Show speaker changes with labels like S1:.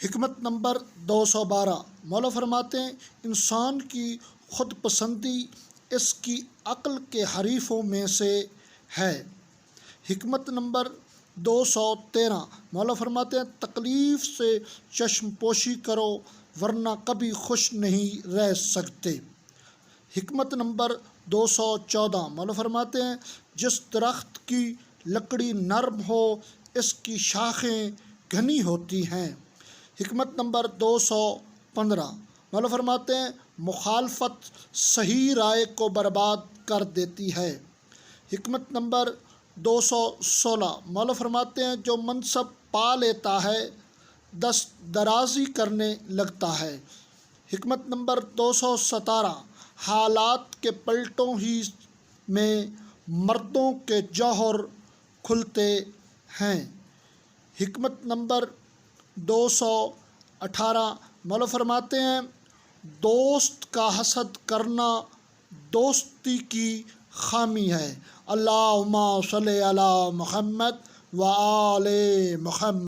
S1: حکمت نمبر 212، مولا فرماتے ہیں انسان کی خود پسندی اس کی عقل کے حریفوں میں سے ہے۔ حکمت نمبر 213، مولا فرماتے ہیں تکلیف سے چشم پوشی کرو ورنہ کبھی خوش نہیں رہ سکتے۔ حکمت نمبر 214، مولا فرماتے ہیں جس درخت کی لکڑی نرم ہو اس کی شاخیں گھنی ہوتی ہیں۔ حکمت نمبر 215، مولا فرماتے ہیں مخالفت صحیح رائے کو برباد کر دیتی ہے۔ حکمت نمبر 216، مولا فرماتے ہیں جو منصب پا لیتا ہے دست درازی کرنے لگتا ہے۔ حکمت نمبر 217، حالات کے پلٹوں ہی میں مردوں کے جوہر کھلتے ہیں۔ حکمت نمبر 218، مولا فرماتے ہیں دوست کا حسد کرنا دوستی کی خامی ہے۔ اللہم صلی علی محمد و آل محمد۔